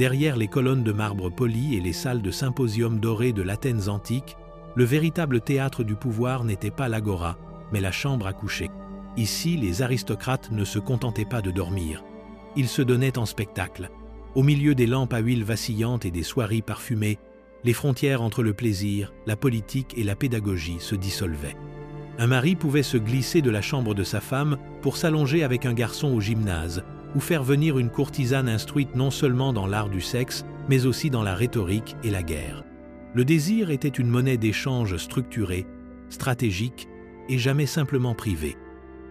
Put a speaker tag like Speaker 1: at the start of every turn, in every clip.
Speaker 1: Derrière les colonnes de marbre poli et les salles de symposium dorées de l'Athènes antique, le véritable théâtre du pouvoir n'était pas l'agora, mais la chambre à coucher. Ici, les aristocrates ne se contentaient pas de dormir. Ils se donnaient en spectacle. Au milieu des lampes à huile vacillantes et des soieries parfumées, les frontières entre le plaisir, la politique et la pédagogie se dissolvaient. Un mari pouvait se glisser de la chambre de sa femme pour s'allonger avec un garçon au gymnase, ou faire venir une courtisane instruite non seulement dans l'art du sexe, mais aussi dans la rhétorique et la guerre. Le désir était une monnaie d'échange structurée, stratégique et jamais simplement privée.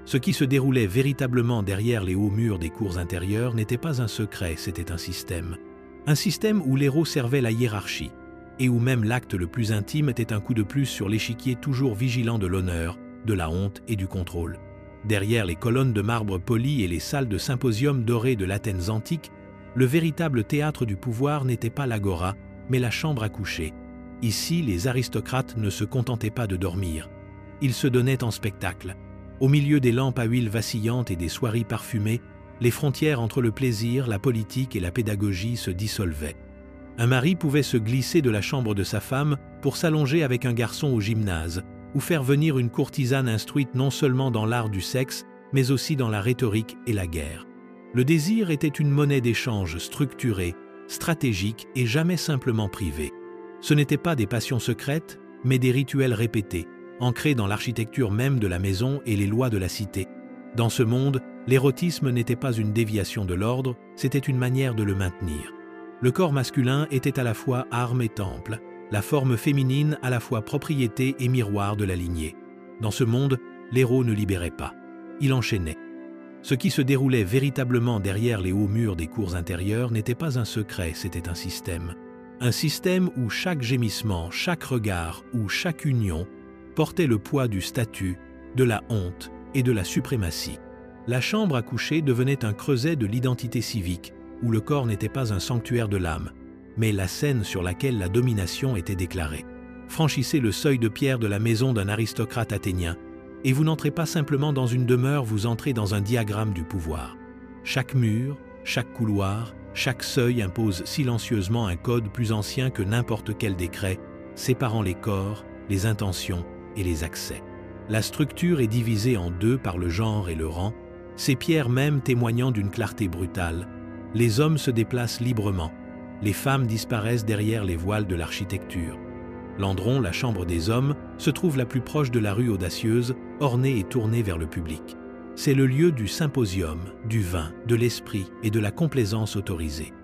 Speaker 1: Ce qui se déroulait véritablement derrière les hauts murs des cours intérieures n'était pas un secret, c'était un système. Un système où l'héros servait la hiérarchie, et où même l'acte le plus intime était un coup de plus sur l'échiquier toujours vigilant de l'honneur, de la honte et du contrôle. Derrière les colonnes de marbre poli et les salles de symposium dorées de l'Athènes antique, le véritable théâtre du pouvoir n'était pas l'agora, mais la chambre à coucher. Ici, les aristocrates ne se contentaient pas de dormir. Ils se donnaient en spectacle. Au milieu des lampes à huile vacillantes et des soieries parfumées, les frontières entre le plaisir, la politique et la pédagogie se dissolvaient. Un mari pouvait se glisser de la chambre de sa femme pour s'allonger avec un garçon au gymnase, ou faire venir une courtisane instruite non seulement dans l'art du sexe, mais aussi dans la rhétorique et la guerre. Le désir était une monnaie d'échange structurée, stratégique et jamais simplement privée. Ce n'étaient pas des passions secrètes, mais des rituels répétés, ancrés dans l'architecture même de la maison et les lois de la cité. Dans ce monde, l'érotisme n'était pas une déviation de l'ordre, c'était une manière de le maintenir. Le corps masculin était à la fois arme et temple, la forme féminine à la fois propriété et miroir de la lignée. Dans ce monde, l'héros ne libérait pas, il enchaînait. Ce qui se déroulait véritablement derrière les hauts murs des cours intérieures n'était pas un secret, c'était un système. Un système où chaque gémissement, chaque regard ou chaque union portait le poids du statut, de la honte et de la suprématie. La chambre à coucher devenait un creuset de l'identité civique, où le corps n'était pas un sanctuaire de l'âme, mais la scène sur laquelle la domination était déclarée. Franchissez le seuil de pierre de la maison d'un aristocrate athénien, et vous n'entrez pas simplement dans une demeure, vous entrez dans un diagramme du pouvoir. Chaque mur, chaque couloir, chaque seuil impose silencieusement un code plus ancien que n'importe quel décret, séparant les corps, les intentions et les accès. La structure est divisée en deux par le genre et le rang, ces pierres même témoignant d'une clarté brutale. Les hommes se déplacent librement. Les femmes disparaissent derrière les voiles de l'architecture. L'andron, la chambre des hommes, se trouve la plus proche de la rue audacieuse, ornée et tournée vers le public. C'est le lieu du symposium, du vin, de l'esprit et de la complaisance autorisée.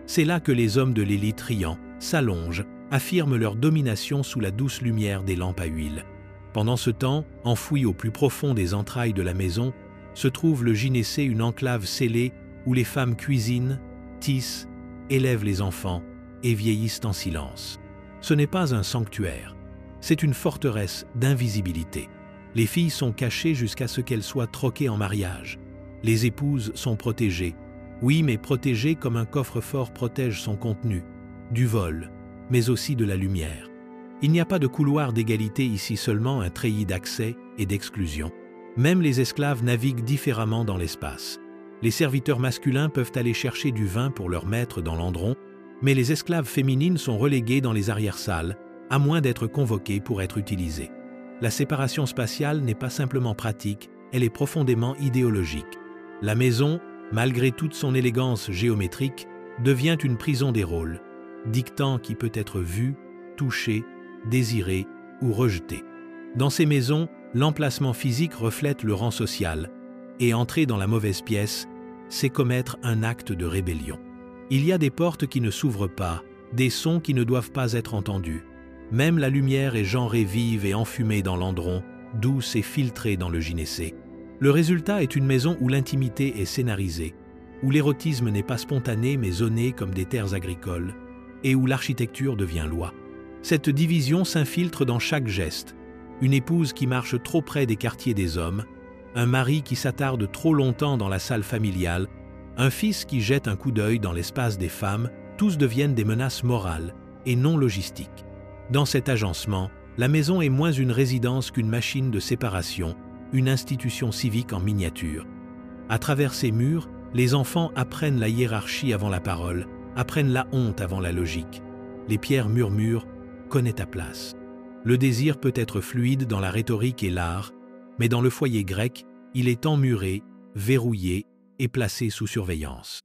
Speaker 1: C'est là que les hommes de l'élite riant, s'allongent, affirment leur domination sous la douce lumière des lampes à huile. Pendant ce temps, enfoui au plus profond des entrailles de la maison, se trouve le gynécée, une enclave scellée où les femmes cuisinent, tissent, élèvent les enfants et vieillissent en silence. Ce n'est pas un sanctuaire, c'est une forteresse d'invisibilité. Les filles sont cachées jusqu'à ce qu'elles soient troquées en mariage. Les épouses sont protégées, oui, mais protégées comme un coffre-fort protège son contenu, du vol, mais aussi de la lumière. Il n'y a pas de couloir d'égalité ici, seulement un treillis d'accès et d'exclusion. Même les esclaves naviguent différemment dans l'espace. Les serviteurs masculins peuvent aller chercher du vin pour leur maître dans l'andron, mais les esclaves féminines sont reléguées dans les arrière-salles, à moins d'être convoquées pour être utilisées. La séparation spatiale n'est pas simplement pratique, elle est profondément idéologique. La maison, malgré toute son élégance géométrique, devient une prison des rôles, dictant qui peut être vu, touché, désiré ou rejeté. Dans ces maisons, l'emplacement physique reflète le rang social, et entrer dans la mauvaise pièce, c'est commettre un acte de rébellion. Il y a des portes qui ne s'ouvrent pas, des sons qui ne doivent pas être entendus. Même la lumière est genrée vive et enfumée dans l'andron, douce et filtrée dans le gynécée. Le résultat est une maison où l'intimité est scénarisée, où l'érotisme n'est pas spontané mais zoné comme des terres agricoles, et où l'architecture devient loi. Cette division s'infiltre dans chaque geste. Une épouse qui marche trop près des quartiers des hommes, un mari qui s'attarde trop longtemps dans la salle familiale, un fils qui jette un coup d'œil dans l'espace des femmes, tous deviennent des menaces morales et non logistiques. Dans cet agencement, la maison est moins une résidence qu'une machine de séparation, une institution civique en miniature. À travers ces murs, les enfants apprennent la hiérarchie avant la parole, apprennent la honte avant la logique. Les pierres murmurent « connais ta place ». Le désir peut être fluide dans la rhétorique et l'art, mais dans le foyer grec, il est emmuré, verrouillé et placé sous surveillance.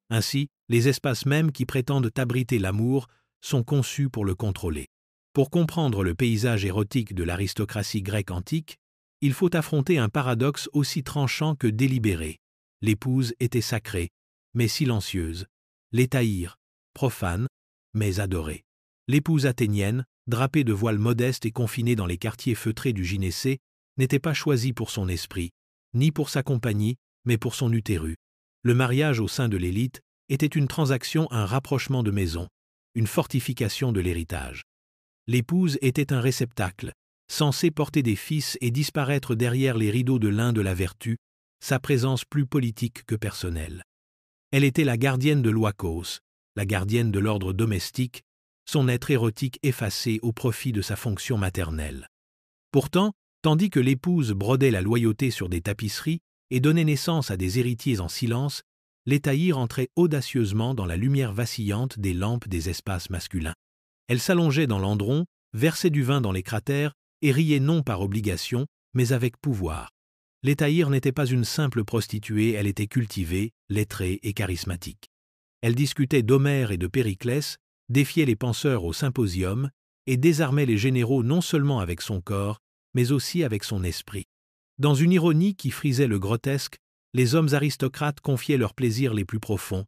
Speaker 1: Ainsi, les espaces mêmes qui prétendent abriter l'amour sont conçus pour le contrôler. Pour comprendre le paysage érotique de l'aristocratie grecque antique, il faut affronter un paradoxe aussi tranchant que délibéré. L'épouse était sacrée, mais silencieuse. L'hétaïre, profane, mais adorée. L'épouse athénienne, drapée de voiles modestes et confinée dans les quartiers feutrés du gynécée, n'était pas choisie pour son esprit, ni pour sa compagnie, mais pour son utérus. Le mariage au sein de l'élite était une transaction, un rapprochement de maison, une fortification de l'héritage. L'épouse était un réceptacle, censé porter des fils et disparaître derrière les rideaux de lin de la vertu, sa présence plus politique que personnelle. Elle était la gardienne de l'oikos, la gardienne de l'ordre domestique, son être érotique effacé au profit de sa fonction maternelle. Pourtant, tandis que l'épouse brodait la loyauté sur des tapisseries et donnait naissance à des héritiers en silence, l'hétaïre entrait audacieusement dans la lumière vacillante des lampes des espaces masculins. Elle s'allongeait dans l'andron, versait du vin dans les cratères et riait non par obligation, mais avec pouvoir. L'hétaïre n'était pas une simple prostituée, elle était cultivée, lettrée et charismatique. Elle discutait d'Homère et de Périclès, défiait les penseurs au symposium et désarmait les généraux non seulement avec son corps, mais aussi avec son esprit. Dans une ironie qui frisait le grotesque, les hommes aristocrates confiaient leurs plaisirs les plus profonds,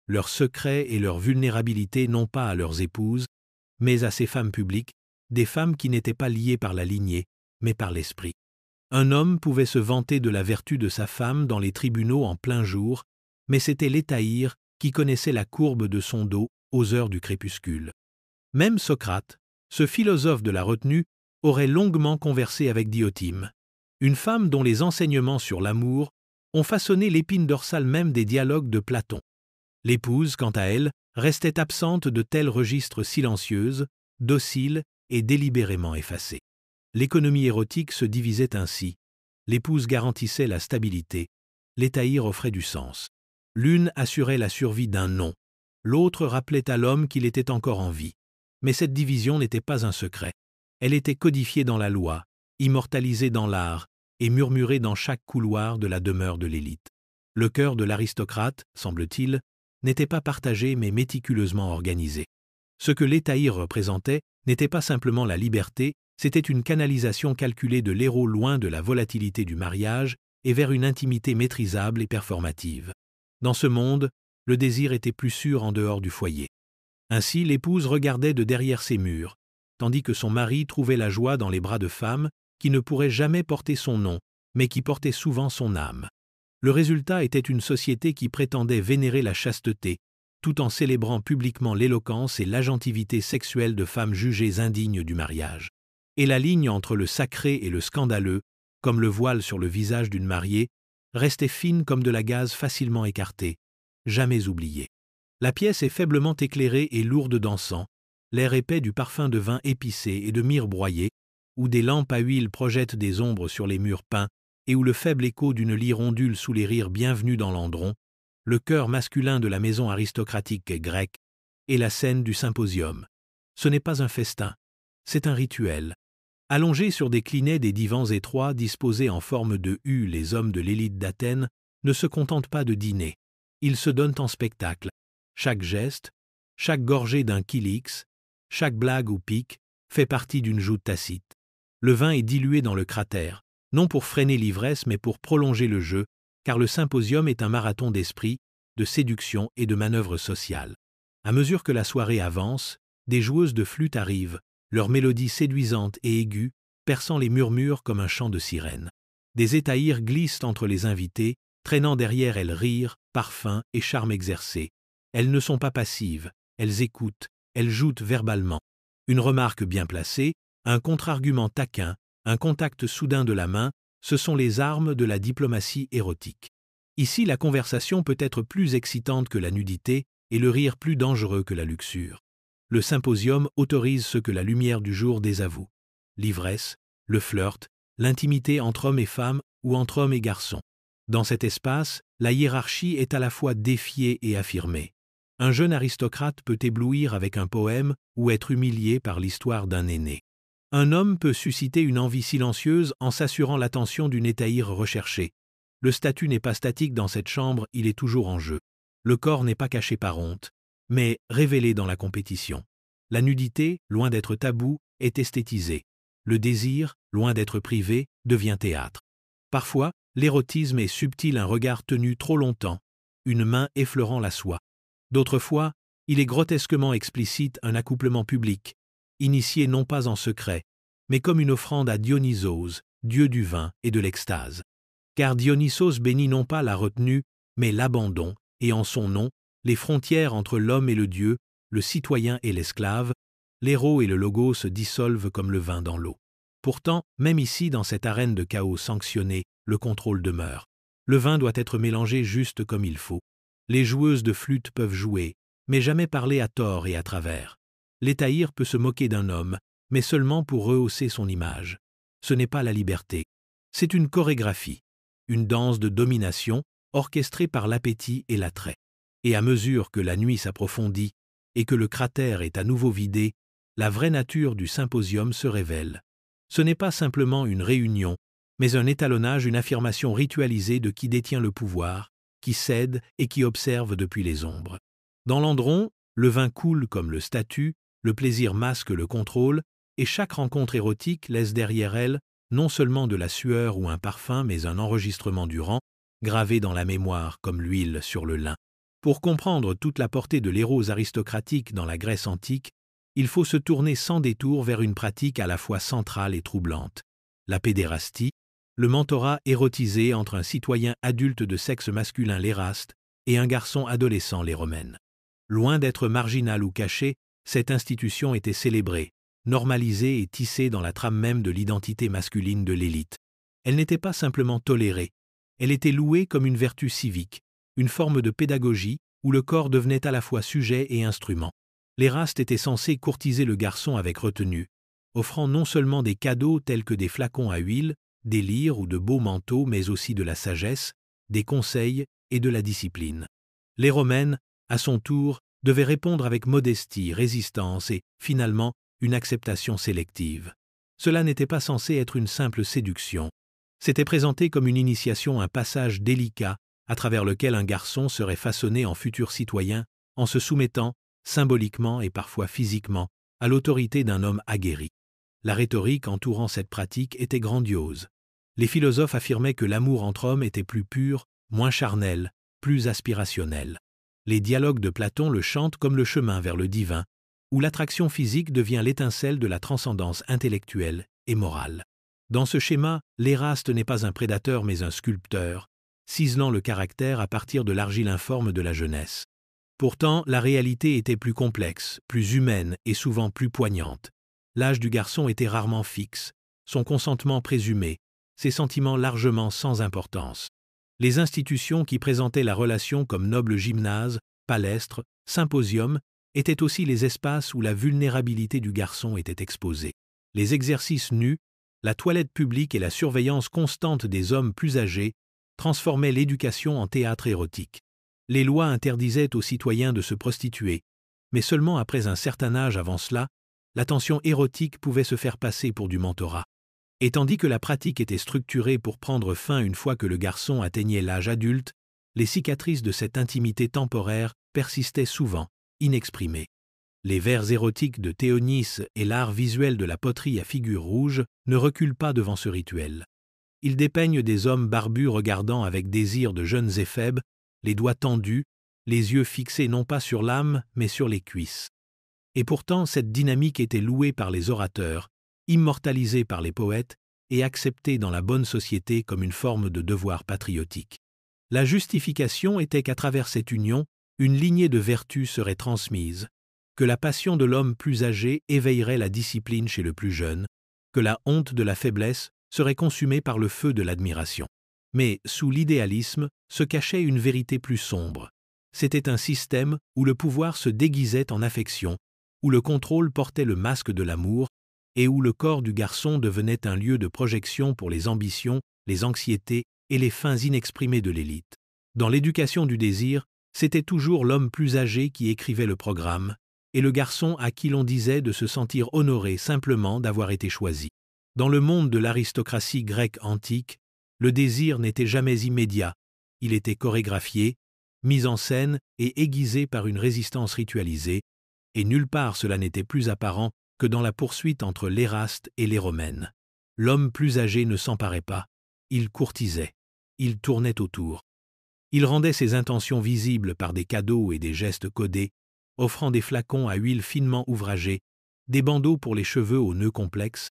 Speaker 1: leurs secrets et leur vulnérabilité non pas à leurs épouses, mais à ces femmes publiques, des femmes qui n'étaient pas liées par la lignée, mais par l'esprit. Un homme pouvait se vanter de la vertu de sa femme dans les tribunaux en plein jour, mais c'était l'hétaïre qui connaissait la courbe de son dos aux heures du crépuscule. Même Socrate, ce philosophe de la retenue, aurait longuement conversé avec Diotime, une femme dont les enseignements sur l'amour ont façonné l'épine dorsale même des dialogues de Platon. L'épouse, quant à elle, restait absente de tels registres silencieuses, dociles et délibérément effacées. L'économie érotique se divisait ainsi. L'épouse garantissait la stabilité, l'hétaïre offrait du sens. L'une assurait la survie d'un nom, l'autre rappelait à l'homme qu'il était encore en vie. Mais cette division n'était pas un secret. Elle était codifiée dans la loi, immortalisée dans l'art et murmurée dans chaque couloir de la demeure de l'élite. Le cœur de l'aristocrate, semble-t-il, n'était pas partagé mais méticuleusement organisé. Ce que l'hétaïre représentait n'était pas simplement la liberté, c'était une canalisation calculée de l'héros loin de la volatilité du mariage et vers une intimité maîtrisable et performative. Dans ce monde, le désir était plus sûr en dehors du foyer. Ainsi, l'épouse regardait de derrière ses murs, tandis que son mari trouvait la joie dans les bras de femmes qui ne pourraient jamais porter son nom, mais qui portaient souvent son âme. Le résultat était une société qui prétendait vénérer la chasteté, tout en célébrant publiquement l'éloquence et l'agentivité sexuelle de femmes jugées indignes du mariage. Et la ligne entre le sacré et le scandaleux, comme le voile sur le visage d'une mariée, restait fine comme de la gaze facilement écartée, jamais oubliée. La pièce est faiblement éclairée et lourde d'encens, l'air épais du parfum de vin épicé et de myrrhe broyée, où des lampes à huile projettent des ombres sur les murs peints et où le faible écho d'une lyre ondule sous les rires bienvenus dans l'andron, le cœur masculin de la maison aristocratique grecque et la scène du symposium. Ce n'est pas un festin, c'est un rituel. Allongés sur des clinets des divans étroits disposés en forme de U, les hommes de l'élite d'Athènes ne se contentent pas de dîner. Ils se donnent en spectacle. Chaque geste, chaque gorgée d'un kylix, chaque blague ou pique fait partie d'une joute tacite. Le vin est dilué dans le cratère, non pour freiner l'ivresse mais pour prolonger le jeu, car le symposium est un marathon d'esprit, de séduction et de manœuvres sociales. À mesure que la soirée avance, des joueuses de flûte arrivent, leur mélodie séduisante et aiguë, perçant les murmures comme un chant de sirène. Des hétaïres glissent entre les invités, traînant derrière elles rire, parfum et charme exercé. Elles ne sont pas passives, elles écoutent, elles jouent verbalement. Une remarque bien placée, un contre-argument taquin, un contact soudain de la main, ce sont les armes de la diplomatie érotique. Ici, la conversation peut être plus excitante que la nudité et le rire plus dangereux que la luxure. Le symposium autorise ce que la lumière du jour désavoue. L'ivresse, le flirt, l'intimité entre hommes et femmes ou entre hommes et garçons. Dans cet espace, la hiérarchie est à la fois défiée et affirmée. Un jeune aristocrate peut éblouir avec un poème ou être humilié par l'histoire d'un aîné. Un homme peut susciter une envie silencieuse en s'assurant l'attention d'une hétaïre recherchée. Le statut n'est pas statique dans cette chambre, il est toujours en jeu. Le corps n'est pas caché par honte, mais révélé dans la compétition. La nudité, loin d'être tabou, est esthétisée. Le désir, loin d'être privé, devient théâtre. Parfois, l'érotisme est subtil, un regard tenu trop longtemps, une main effleurant la soie. D'autres fois, il est grotesquement explicite, un accouplement public, initié non pas en secret, mais comme une offrande à Dionysos, dieu du vin et de l'extase. Car Dionysos bénit non pas la retenue, mais l'abandon, et en son nom, les frontières entre l'homme et le dieu, le citoyen et l'esclave, l'héros et le logo se dissolvent comme le vin dans l'eau. Pourtant, même ici, dans cette arène de chaos sanctionné, le contrôle demeure. Le vin doit être mélangé juste comme il faut. Les joueuses de flûte peuvent jouer, mais jamais parler à tort et à travers. L'hétaïre peut se moquer d'un homme, mais seulement pour rehausser son image. Ce n'est pas la liberté. C'est une chorégraphie, une danse de domination orchestrée par l'appétit et l'attrait. Et à mesure que la nuit s'approfondit et que le cratère est à nouveau vidé, la vraie nature du symposium se révèle. Ce n'est pas simplement une réunion, mais un étalonnage, une affirmation ritualisée de qui détient le pouvoir, qui cède et qui observe depuis les ombres. Dans l'andron, le vin coule comme le statut, le plaisir masque le contrôle, et chaque rencontre érotique laisse derrière elle non seulement de la sueur ou un parfum, mais un enregistrement du rang, gravé dans la mémoire comme l'huile sur le lin. Pour comprendre toute la portée de l'héros aristocratique dans la Grèce antique, il faut se tourner sans détour vers une pratique à la fois centrale et troublante. La pédérastie, le mentorat érotisé entre un citoyen adulte de sexe masculin, l'éraste, et un garçon adolescent, l'éromène. Loin d'être marginale ou cachée, cette institution était célébrée, normalisée et tissée dans la trame même de l'identité masculine de l'élite. Elle n'était pas simplement tolérée, elle était louée comme une vertu civique, une forme de pédagogie où le corps devenait à la fois sujet et instrument. L'éraste était censé courtiser le garçon avec retenue, offrant non seulement des cadeaux tels que des flacons à huile, des lyres ou de beaux manteaux, mais aussi de la sagesse, des conseils et de la discipline. L'éromène, à son tour, devait répondre avec modestie, résistance et, finalement, une acceptation sélective. Cela n'était pas censé être une simple séduction. C'était présenté comme une initiation, un passage délicat à travers lequel un garçon serait façonné en futur citoyen en se soumettant, symboliquement et parfois physiquement, à l'autorité d'un homme aguerri. La rhétorique entourant cette pratique était grandiose. Les philosophes affirmaient que l'amour entre hommes était plus pur, moins charnel, plus aspirationnel. Les dialogues de Platon le chantent comme le chemin vers le divin, où l'attraction physique devient l'étincelle de la transcendance intellectuelle et morale. Dans ce schéma, l'éraste n'est pas un prédateur mais un sculpteur, ciselant le caractère à partir de l'argile informe de la jeunesse. Pourtant, la réalité était plus complexe, plus humaine et souvent plus poignante. L'âge du garçon était rarement fixe, son consentement présumé, ses sentiments largement sans importance. Les institutions qui présentaient la relation comme noble gymnase, palestre, symposium, étaient aussi les espaces où la vulnérabilité du garçon était exposée. Les exercices nus, la toilette publique et la surveillance constante des hommes plus âgés transformaient l'éducation en théâtre érotique. Les lois interdisaient aux citoyens de se prostituer, mais seulement après un certain âge. Avant cela, l'attention érotique pouvait se faire passer pour du mentorat. Et tandis que la pratique était structurée pour prendre fin une fois que le garçon atteignait l'âge adulte, les cicatrices de cette intimité temporaire persistaient souvent, inexprimées. Les vers érotiques de Théonis et l'art visuel de la poterie à figure rouge ne reculent pas devant ce rituel. Ils dépeignent des hommes barbus regardant avec désir de jeunes éphèbes, les doigts tendus, les yeux fixés non pas sur l'âme, mais sur les cuisses. Et pourtant, cette dynamique était louée par les orateurs, immortalisée par les poètes et acceptée dans la bonne société comme une forme de devoir patriotique. La justification était qu'à travers cette union, une lignée de vertus serait transmise, que la passion de l'homme plus âgé éveillerait la discipline chez le plus jeune, que la honte de la faiblesse serait consumée par le feu de l'admiration. Mais sous l'idéalisme se cachait une vérité plus sombre. C'était un système où le pouvoir se déguisait en affection, où le contrôle portait le masque de l'amour et où le corps du garçon devenait un lieu de projection pour les ambitions, les anxiétés et les fins inexprimées de l'élite. Dans l'éducation du désir, C'était toujours l'homme plus âgé qui écrivait le programme, et le garçon à qui l'on disait de se sentir honoré simplement d'avoir été choisi. Dans le monde de l'aristocratie grecque antique, le désir n'était jamais immédiat, il était chorégraphié, mis en scène et aiguisé par une résistance ritualisée, et nulle part cela n'était plus apparent que dans la poursuite entre l'Éraste et les Romaines. L'homme plus âgé ne s'emparait pas, il courtisait, il tournait autour. Il rendait ses intentions visibles par des cadeaux et des gestes codés, offrant des flacons à huile finement ouvragée, des bandeaux pour les cheveux aux nœuds complexes,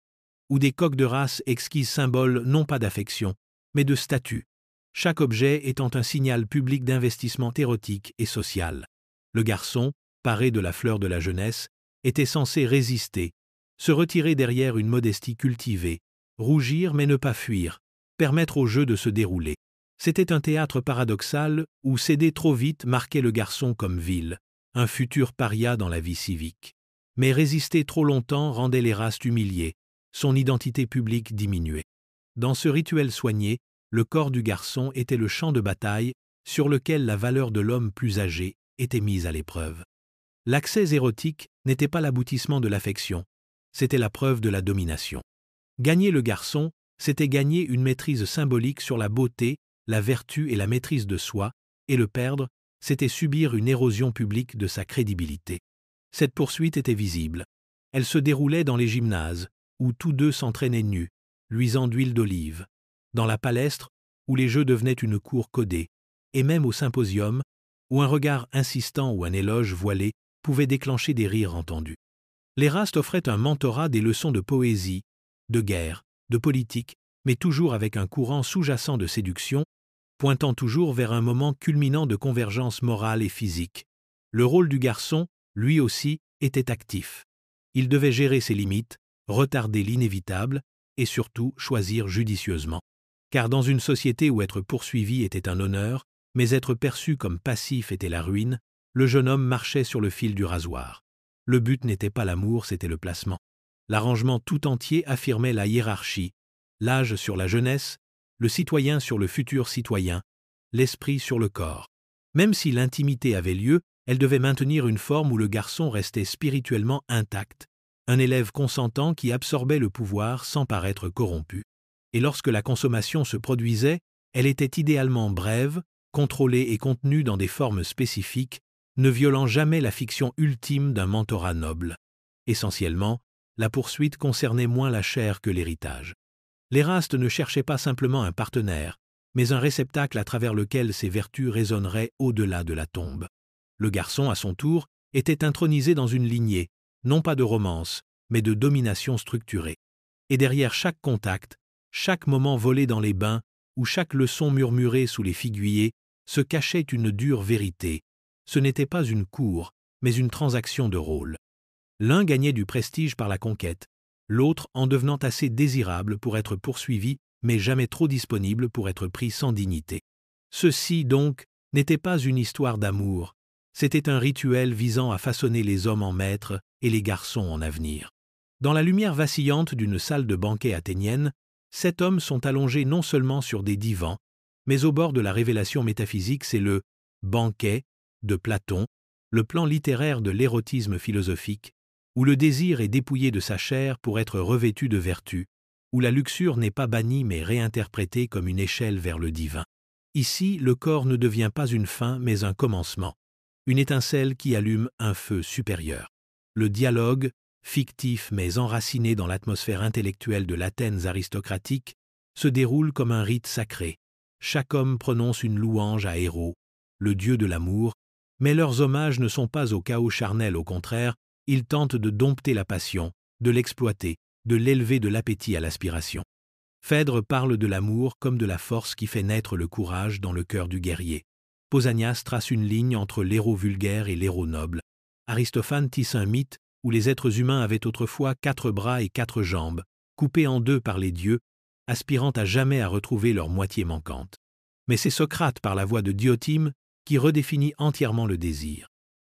Speaker 1: ou des coques de race exquises symboles non pas d'affection, mais de statut, chaque objet étant un signal public d'investissement érotique et social. Le garçon, paré de la fleur de la jeunesse, était censé résister, se retirer derrière une modestie cultivée, rougir mais ne pas fuir, permettre au jeu de se dérouler. C'était un théâtre paradoxal où céder trop vite marquait le garçon comme vil, un futur paria dans la vie civique. Mais résister trop longtemps rendait l'Éraste humilié, son identité publique diminuée. Dans ce rituel soigné, le corps du garçon était le champ de bataille sur lequel la valeur de l'homme plus âgé était mise à l'épreuve. L'accès érotique n'était pas l'aboutissement de l'affection, c'était la preuve de la domination. Gagner le garçon, c'était gagner une maîtrise symbolique sur la beauté, la vertu et la maîtrise de soi, et le perdre, c'était subir une érosion publique de sa crédibilité. Cette poursuite était visible. Elle se déroulait dans les gymnases, où tous deux s'entraînaient nus, luisant d'huile d'olive, dans la palestre, où les jeux devenaient une cour codée, et même au symposium, où un regard insistant ou un éloge voilé pouvait déclencher des rires entendus. L'Éraste offrait un mentorat des leçons de poésie, de guerre, de politique, mais toujours avec un courant sous-jacent de séduction, pointant toujours vers un moment culminant de convergence morale et physique. Le rôle du garçon, lui aussi, était actif. Il devait gérer ses limites, retarder l'inévitable et surtout choisir judicieusement. Car dans une société où être poursuivi était un honneur, mais être perçu comme passif était la ruine, le jeune homme marchait sur le fil du rasoir. Le but n'était pas l'amour, c'était le placement. L'arrangement tout entier affirmait la hiérarchie, l'âge sur la jeunesse, le citoyen sur le futur citoyen, l'esprit sur le corps. Même si l'intimité avait lieu, elle devait maintenir une forme où le garçon restait spirituellement intact, un élève consentant qui absorbait le pouvoir sans paraître corrompu. Et lorsque la consommation se produisait, elle était idéalement brève, contrôlée et contenue dans des formes spécifiques, ne violant jamais la fiction ultime d'un mentorat noble. Essentiellement, la poursuite concernait moins la chair que l'héritage. L'Éraste ne cherchait pas simplement un partenaire, mais un réceptacle à travers lequel ses vertus résonneraient au-delà de la tombe. Le garçon, à son tour, était intronisé dans une lignée, non pas de romance, mais de domination structurée. Et derrière chaque contact, chaque moment volé dans les bains, ou chaque leçon murmurée sous les figuiers, se cachait une dure vérité. Ce n'était pas une cour, mais une transaction de rôle. L'un gagnait du prestige par la conquête, l'autre en devenant assez désirable pour être poursuivi, mais jamais trop disponible pour être pris sans dignité. Ceci, donc, n'était pas une histoire d'amour, c'était un rituel visant à façonner les hommes en maîtres et les garçons en avenir. Dans la lumière vacillante d'une salle de banquet athénienne, 7 hommes sont allongés non seulement sur des divans, mais au bord de la révélation métaphysique, c'est le « banquet » de Platon, le plan littéraire de l'érotisme philosophique, où le désir est dépouillé de sa chair pour être revêtu de vertu, où la luxure n'est pas bannie mais réinterprétée comme une échelle vers le divin. Ici, le corps ne devient pas une fin mais un commencement, une étincelle qui allume un feu supérieur. Le dialogue, fictif mais enraciné dans l'atmosphère intellectuelle de l'Athènes aristocratique, se déroule comme un rite sacré. Chaque homme prononce une louange à Héros, le dieu de l'amour, mais leurs hommages ne sont pas au chaos charnel, au contraire, ils tentent de dompter la passion, de l'exploiter, de l'élever de l'appétit à l'aspiration. Phèdre parle de l'amour comme de la force qui fait naître le courage dans le cœur du guerrier. Pausanias trace une ligne entre l'héros vulgaire et l'héros noble. Aristophane tisse un mythe où les êtres humains avaient autrefois 4 bras et 4 jambes, coupés en 2 par les dieux, aspirant à jamais à retrouver leur moitié manquante. Mais c'est Socrate, par la voix de Diotime, qui redéfinit entièrement le désir.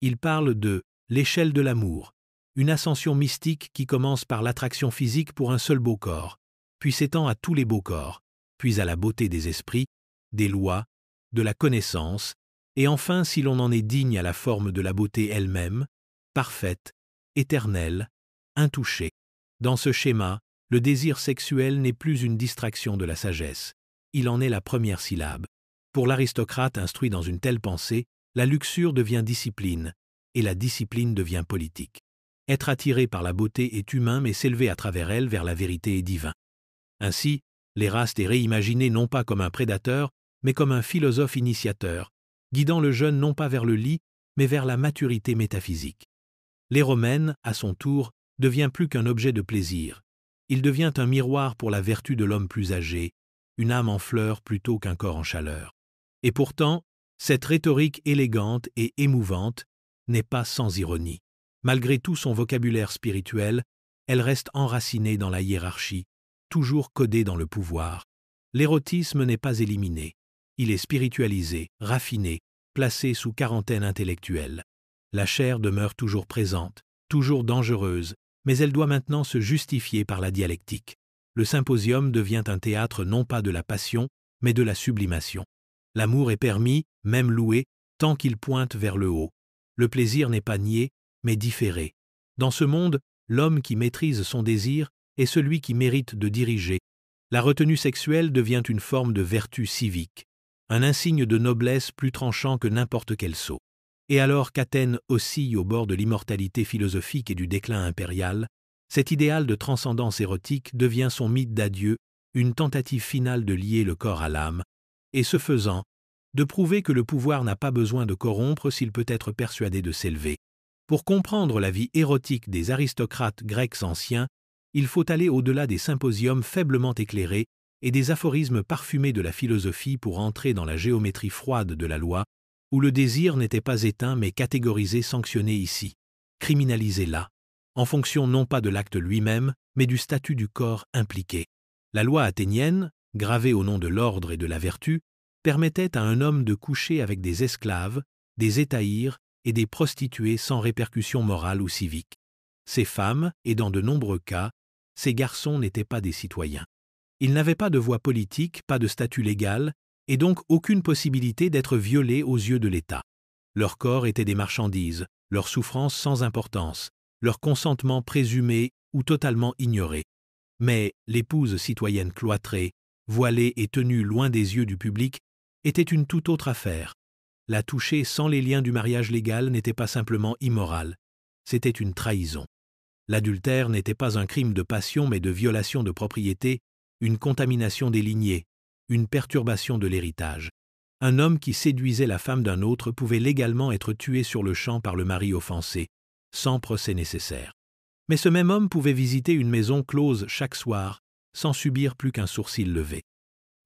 Speaker 1: Il parle de l'échelle de l'amour, une ascension mystique qui commence par l'attraction physique pour un seul beau corps, puis s'étend à tous les beaux corps, puis à la beauté des esprits, des lois, de la connaissance, et enfin si l'on en est digne à la forme de la beauté elle-même, parfaite, éternelle, intouchée. Dans ce schéma, le désir sexuel n'est plus une distraction de la sagesse. Il en est la première syllabe. Pour l'aristocrate instruit dans une telle pensée, la luxure devient discipline, et la discipline devient politique. Être attiré par la beauté est humain, mais s'élever à travers elle vers la vérité est divin. Ainsi, l'Éraste est réimaginé non pas comme un prédateur, mais comme un philosophe initiateur, guidant le jeune non pas vers le lit, mais vers la maturité métaphysique. L'éromène, à son tour, devient plus qu'un objet de plaisir. Il devient un miroir pour la vertu de l'homme plus âgé, une âme en fleurs plutôt qu'un corps en chaleur. Et pourtant, cette rhétorique élégante et émouvante n'est pas sans ironie. Malgré tout son vocabulaire spirituel, elle reste enracinée dans la hiérarchie, toujours codée dans le pouvoir. L'érotisme n'est pas éliminé. Il est spiritualisé, raffiné, placé sous quarantaine intellectuelle. La chair demeure toujours présente, toujours dangereuse, mais elle doit maintenant se justifier par la dialectique. Le symposium devient un théâtre non pas de la passion, mais de la sublimation. L'amour est permis, même loué, tant qu'il pointe vers le haut. Le plaisir n'est pas nié, mais différé. Dans ce monde, l'homme qui maîtrise son désir est celui qui mérite de diriger. La retenue sexuelle devient une forme de vertu civique, un insigne de noblesse plus tranchant que n'importe quel sceau. Et alors qu'Athènes oscille au bord de l'immortalité philosophique et du déclin impérial, cet idéal de transcendance érotique devient son mythe d'adieu, une tentative finale de lier le corps à l'âme, et ce faisant, de prouver que le pouvoir n'a pas besoin de corrompre s'il peut être persuadé de s'élever. Pour comprendre la vie érotique des aristocrates grecs anciens, il faut aller au-delà des symposiums faiblement éclairés et des aphorismes parfumés de la philosophie pour entrer dans la géométrie froide de la loi, où le désir n'était pas éteint mais catégorisé, sanctionné ici, criminalisé là, en fonction non pas de l'acte lui-même, mais du statut du corps impliqué. La loi athénienne, gravée au nom de l'ordre et de la vertu, permettait à un homme de coucher avec des esclaves, des hétaïres et des prostituées sans répercussion morale ou civique. Ces femmes, et dans de nombreux cas, ces garçons n'étaient pas des citoyens. Ils n'avaient pas de voix politique, pas de statut légal, et donc aucune possibilité d'être violés aux yeux de l'État. Leur corps était des marchandises, leur souffrance sans importance, leur consentement présumé ou totalement ignoré. Mais l'épouse citoyenne cloîtrée, voilée et tenue loin des yeux du public, était une toute autre affaire. La toucher sans les liens du mariage légal n'était pas simplement immoral, c'était une trahison. L'adultère n'était pas un crime de passion mais de violation de propriété, une contamination des lignées, une perturbation de l'héritage. Un homme qui séduisait la femme d'un autre pouvait légalement être tué sur le champ par le mari offensé, sans procès nécessaire. Mais ce même homme pouvait visiter une maison close chaque soir, sans subir plus qu'un sourcil levé.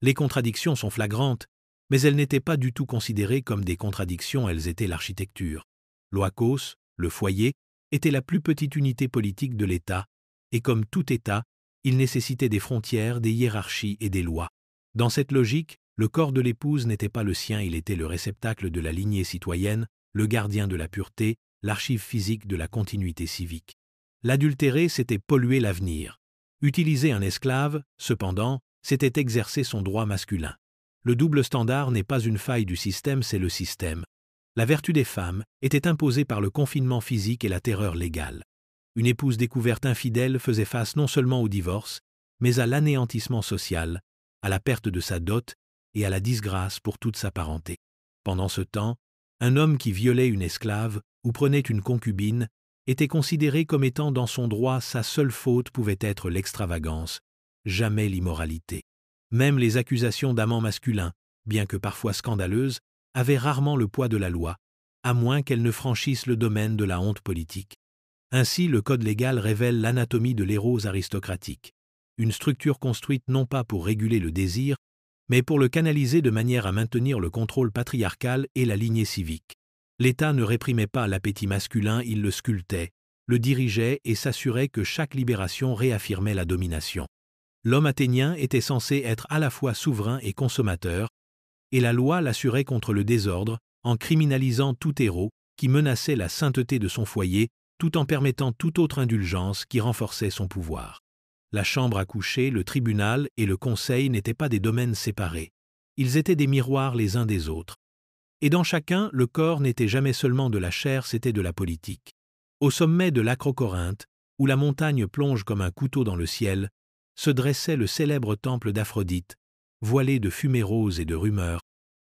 Speaker 1: Les contradictions sont flagrantes, mais elles n'étaient pas du tout considérées comme des contradictions, elles étaient l'architecture. L'oikos, le foyer, était la plus petite unité politique de l'État, et comme tout État, il nécessitait des frontières, des hiérarchies et des lois. Dans cette logique, le corps de l'épouse n'était pas le sien, il était le réceptacle de la lignée citoyenne, le gardien de la pureté, l'archive physique de la continuité civique. L'adultérer, c'était polluer l'avenir. Utiliser un esclave, cependant, c'était exercer son droit masculin. Le double standard n'est pas une faille du système, c'est le système. La vertu des femmes était imposée par le confinement physique et la terreur légale. Une épouse découverte infidèle faisait face non seulement au divorce, mais à l'anéantissement social, à la perte de sa dot et à la disgrâce pour toute sa parenté. Pendant ce temps, un homme qui violait une esclave ou prenait une concubine était considéré comme étant dans son droit, sa seule faute pouvait être l'extravagance, jamais l'immoralité. Même les accusations d'amants masculins, bien que parfois scandaleuses, avaient rarement le poids de la loi, à moins qu'elles ne franchissent le domaine de la honte politique. Ainsi, le code légal révèle l'anatomie de l'éros aristocratique, une structure construite non pas pour réguler le désir, mais pour le canaliser de manière à maintenir le contrôle patriarcal et la lignée civique. L'État ne réprimait pas l'appétit masculin, il le sculptait, le dirigeait et s'assurait que chaque libération réaffirmait la domination. L'homme athénien était censé être à la fois souverain et consommateur, et la loi l'assurait contre le désordre en criminalisant tout héros qui menaçait la sainteté de son foyer tout en permettant toute autre indulgence qui renforçait son pouvoir. La chambre à coucher, le tribunal et le conseil n'étaient pas des domaines séparés. Ils étaient des miroirs les uns des autres. Et dans chacun, le corps n'était jamais seulement de la chair, c'était de la politique. Au sommet de l'Acrocorinthe, où la montagne plonge comme un couteau dans le ciel, se dressait le célèbre temple d'Aphrodite, voilé de fumée rose et de rumeurs,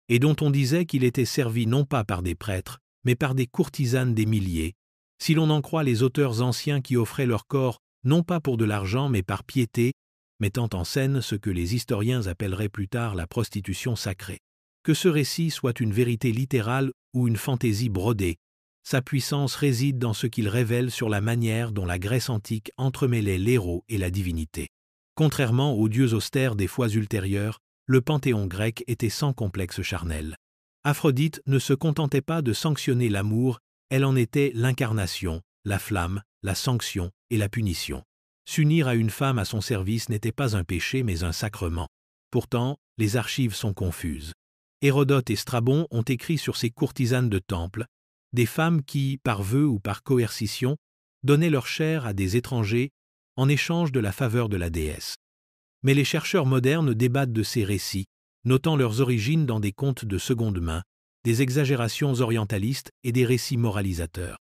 Speaker 1: et dont on disait qu'il était servi non pas par des prêtres, mais par des courtisanes des milliers, si l'on en croit les auteurs anciens qui offraient leur corps non pas pour de l'argent mais par piété, mettant en scène ce que les historiens appelleraient plus tard la prostitution sacrée. Que ce récit soit une vérité littérale ou une fantaisie brodée, sa puissance réside dans ce qu'il révèle sur la manière dont la Grèce antique entremêlait l'héros et la divinité. Contrairement aux dieux austères des fois ultérieures, le panthéon grec était sans complexe charnel. Aphrodite ne se contentait pas de sanctionner l'amour, elle en était l'incarnation, la flamme, la sanction et la punition. S'unir à une femme à son service n'était pas un péché mais un sacrement. Pourtant, les archives sont confuses. Hérodote et Strabon ont écrit sur ces courtisanes de temple, des femmes qui, par vœu ou par coercition, donnaient leur chair à des étrangers en échange de la faveur de la déesse. Mais les chercheurs modernes débattent de ces récits, notant leurs origines dans des contes de seconde main, des exagérations orientalistes et des récits moralisateurs.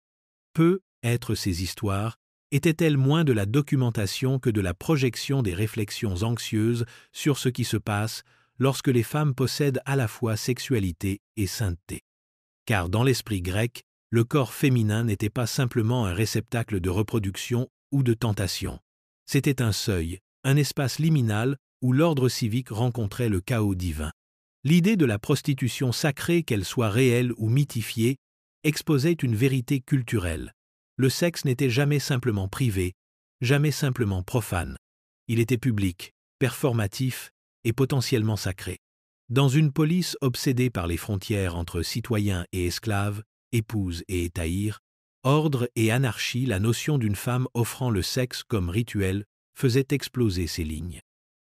Speaker 1: Peu être ces histoires, étaient-elles moins de la documentation que de la projection des réflexions anxieuses sur ce qui se passe lorsque les femmes possèdent à la fois sexualité et sainteté. Car dans l'esprit grec, le corps féminin n'était pas simplement un réceptacle de reproduction ou de tentation. C'était un seuil, un espace liminal où l'ordre civique rencontrait le chaos divin. L'idée de la prostitution sacrée, qu'elle soit réelle ou mythifiée, exposait une vérité culturelle. Le sexe n'était jamais simplement privé, jamais simplement profane. Il était public, performatif et potentiellement sacré. Dans une police obsédée par les frontières entre citoyens et esclaves, épouses et étaïrs, ordre et anarchie, la notion d'une femme offrant le sexe comme rituel faisait exploser ces lignes.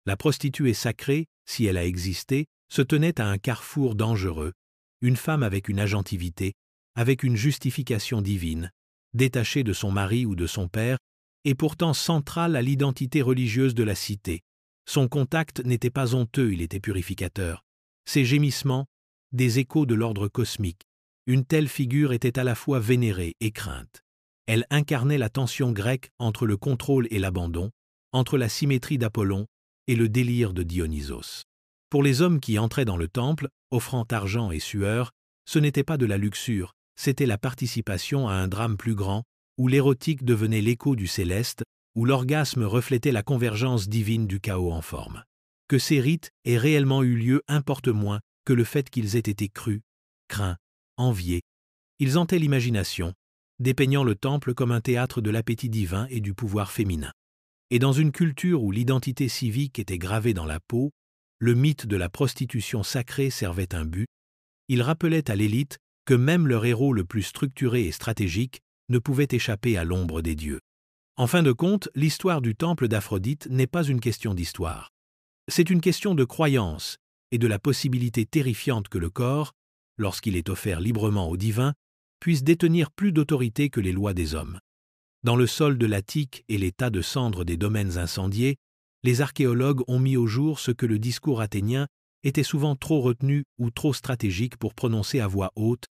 Speaker 1: La prostituée sacrée, si elle a existé, se tenait à un carrefour dangereux, une femme avec une agentivité, avec une justification divine, détachée de son mari ou de son père, et pourtant centrale à l'identité religieuse de la cité. Son contact n'était pas honteux, il était purificateur. Ses gémissements, des échos de l'ordre cosmique. Une telle figure était à la fois vénérée et crainte. Elle incarnait la tension grecque entre le contrôle et l'abandon, entre la symétrie d'Apollon et le délire de Dionysos. Pour les hommes qui entraient dans le temple, offrant argent et sueur, ce n'était pas de la luxure, c'était la participation à un drame plus grand, où l'érotique devenait l'écho du céleste, où l'orgasme reflétait la convergence divine du chaos en forme. Que ces rites aient réellement eu lieu importe moins que le fait qu'ils aient été crus, craints, enviés. Ils hantaient l'imagination, dépeignant le temple comme un théâtre de l'appétit divin et du pouvoir féminin. Et dans une culture où l'identité civique était gravée dans la peau, le mythe de la prostitution sacrée servait un but. Il rappelait à l'élite que même leur héros le plus structuré et stratégique ne pouvait échapper à l'ombre des dieux. En fin de compte, l'histoire du temple d'Aphrodite n'est pas une question d'histoire. C'est une question de croyance et de la possibilité terrifiante que le corps, lorsqu'il est offert librement au divin, puisse détenir plus d'autorité que les lois des hommes. Dans le sol de l'Attique et les tas de cendres des domaines incendiés, les archéologues ont mis au jour ce que le discours athénien était souvent trop retenu ou trop stratégique pour prononcer à voix haute,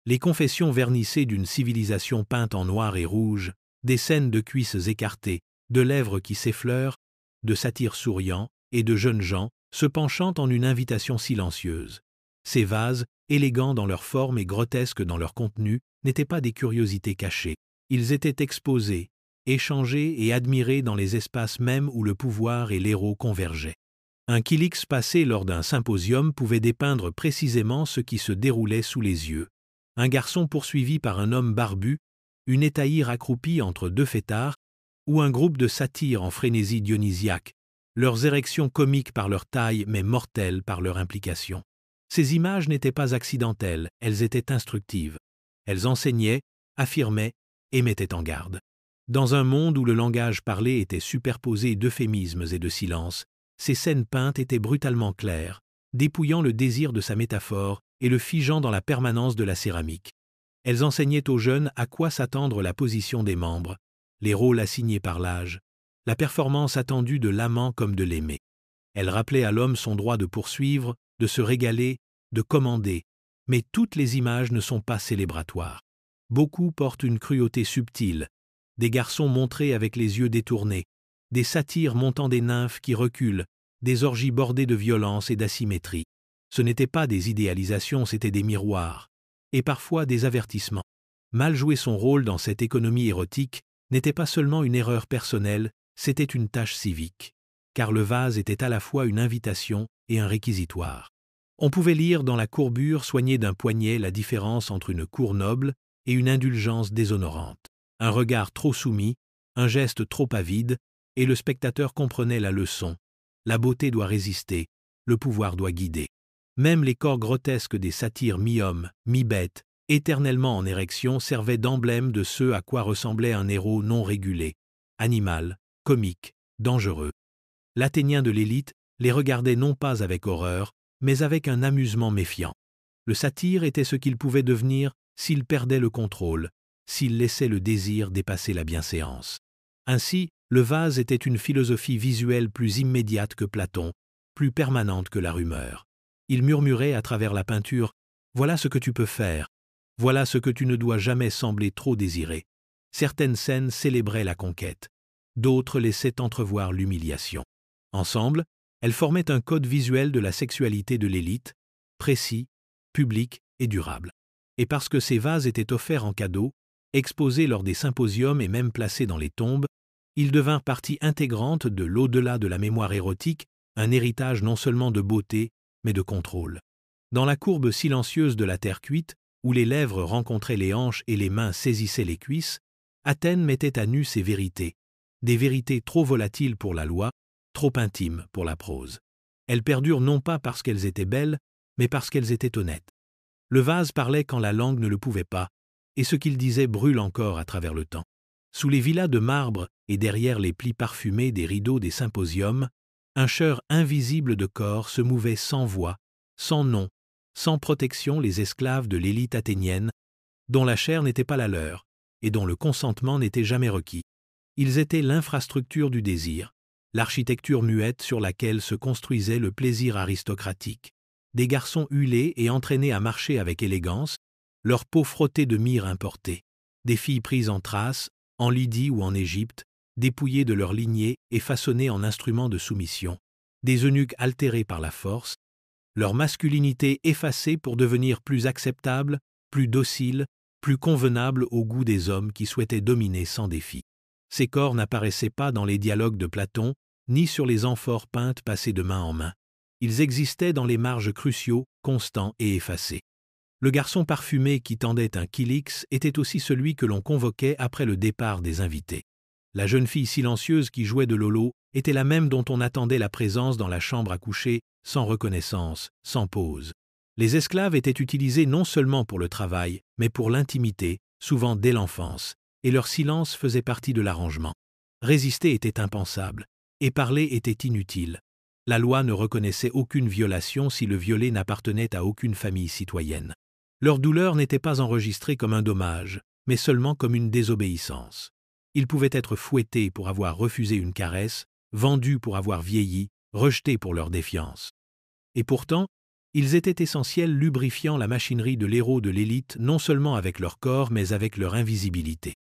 Speaker 1: les confessions vernissées d'une civilisation peinte en noir et rouge, des scènes de cuisses écartées, de lèvres qui s'effleurent, de satyres souriants et de jeunes gens se penchant en une invitation silencieuse. Ces vases, élégants dans leur forme et grotesques dans leur contenu, n'étaient pas des curiosités cachées. Ils étaient exposés, échangés et admirés dans les espaces mêmes où le pouvoir et l'héros convergeaient. Un kylix passé lors d'un symposium pouvait dépeindre précisément ce qui se déroulait sous les yeux. Un garçon poursuivi par un homme barbu, une hétaïre accroupie entre deux fêtards, ou un groupe de satyres en frénésie dionysiaque, leurs érections comiques par leur taille mais mortelles par leur implication. Ces images n'étaient pas accidentelles, elles étaient instructives. Elles enseignaient, affirmaient et mettaient en garde. Dans un monde où le langage parlé était superposé d'euphémismes et de silences, ces scènes peintes étaient brutalement claires, dépouillant le désir de sa métaphore et le figeant dans la permanence de la céramique. Elles enseignaient aux jeunes à quoi s'attendre la position des membres, les rôles assignés par l'âge, la performance attendue de l'amant comme de l'aimé. Elles rappelaient à l'homme son droit de poursuivre, de se régaler, de commander, Mais toutes les images ne sont pas célébratoires. Beaucoup portent une cruauté subtile, des garçons montrés avec les yeux détournés, des satyres montant des nymphes qui reculent, des orgies bordées de violence et d'asymétrie. Ce n'étaient pas des idéalisations, c'étaient des miroirs, et parfois des avertissements. Mal jouer son rôle dans cette économie érotique n'était pas seulement une erreur personnelle, c'était une tâche civique, car le vase était à la fois une invitation et un réquisitoire. On pouvait lire dans la courbure soignée d'un poignet la différence entre une cour noble et une indulgence déshonorante. Un regard trop soumis, un geste trop avide, et le spectateur comprenait la leçon. La beauté doit résister, le pouvoir doit guider. Même les corps grotesques des satyres mi-hommes, mi-bêtes, éternellement en érection, servaient d'emblème de ce à quoi ressemblait un héros non régulé, animal, comique, dangereux. L'Athénien de l'élite les regardait non pas avec horreur, mais avec un amusement méfiant. Le satyre était ce qu'il pouvait devenir s'il perdait le contrôle, s'il laissait le désir dépasser la bienséance. Ainsi, le vase était une philosophie visuelle plus immédiate que Platon, plus permanente que la rumeur. Il murmurait à travers la peinture « Voilà ce que tu peux faire, voilà ce que tu ne dois jamais sembler trop désirer ». Certaines scènes célébraient la conquête, d'autres laissaient entrevoir l'humiliation. Ensemble, elles formaient un code visuel de la sexualité de l'élite, précis, public et durable. Et parce que ces vases étaient offerts en cadeau, exposés lors des symposiums et même placés dans les tombes, ils devinrent partie intégrante de l'au-delà de la mémoire érotique, un héritage non seulement de beauté, mais de contrôle. Dans la courbe silencieuse de la terre cuite, où les lèvres rencontraient les hanches et les mains saisissaient les cuisses, Athènes mettait à nu ses vérités, des vérités trop volatiles pour la loi, trop intimes pour la prose. Elles perdurent non pas parce qu'elles étaient belles, mais parce qu'elles étaient honnêtes. Le vase parlait quand la langue ne le pouvait pas, et ce qu'il disait brûle encore à travers le temps. Sous les villas de marbre et derrière les plis parfumés des rideaux des symposiums, un chœur invisible de corps se mouvait sans voix, sans nom, sans protection les esclaves de l'élite athénienne, dont la chair n'était pas la leur, et dont le consentement n'était jamais requis. Ils étaient l'infrastructure du désir, l'architecture muette sur laquelle se construisait le plaisir aristocratique. Des garçons huilés et entraînés à marcher avec élégance, leur peau frottée de myrrhe importée. Des filles prises en Thrace, en Lydie ou en Égypte, dépouillées de leur lignée et façonnées en instruments de soumission. Des eunuques altérés par la force, leur masculinité effacée pour devenir plus acceptable, plus docile, plus convenable au goût des hommes qui souhaitaient dominer sans défi. Ces corps n'apparaissaient pas dans les dialogues de Platon, ni sur les amphores peintes passées de main en main. Ils existaient dans les marges cruciaux, constants et effacés. Le garçon parfumé qui tendait un kylix était aussi celui que l'on convoquait après le départ des invités. La jeune fille silencieuse qui jouait de Lolo était la même dont on attendait la présence dans la chambre à coucher, sans reconnaissance, sans pause. Les esclaves étaient utilisés non seulement pour le travail, mais pour l'intimité, souvent dès l'enfance, et leur silence faisait partie de l'arrangement. Résister était impensable, et parler était inutile. La loi ne reconnaissait aucune violation si le violé n'appartenait à aucune famille citoyenne. Leur douleur n'était pas enregistrée comme un dommage, mais seulement comme une désobéissance. Ils pouvaient être fouettés pour avoir refusé une caresse, vendus pour avoir vieilli, rejetés pour leur défiance. Et pourtant, ils étaient essentiels, lubrifiant la machinerie de l'héros de l'élite non seulement avec leur corps mais avec leur invisibilité.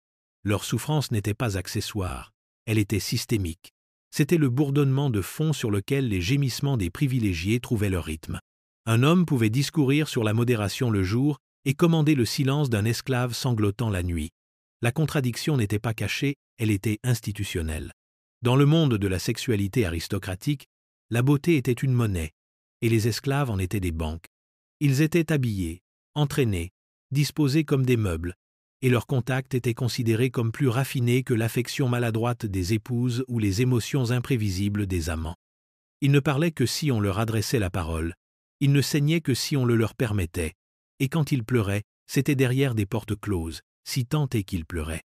Speaker 1: Leur souffrance n'était pas accessoire, elle était systémique. C'était le bourdonnement de fond sur lequel les gémissements des privilégiés trouvaient leur rythme. Un homme pouvait discourir sur la modération le jour et commander le silence d'un esclave sanglotant la nuit. La contradiction n'était pas cachée, elle était institutionnelle. Dans le monde de la sexualité aristocratique, la beauté était une monnaie, et les esclaves en étaient des banques. Ils étaient habillés, entraînés, disposés comme des meubles, et leur contact était considéré comme plus raffiné que l'affection maladroite des épouses ou les émotions imprévisibles des amants. Ils ne parlaient que si on leur adressait la parole, ils ne saignaient que si on le leur permettait, et quand ils pleuraient, c'était derrière des portes closes, si tant est qu'ils pleuraient.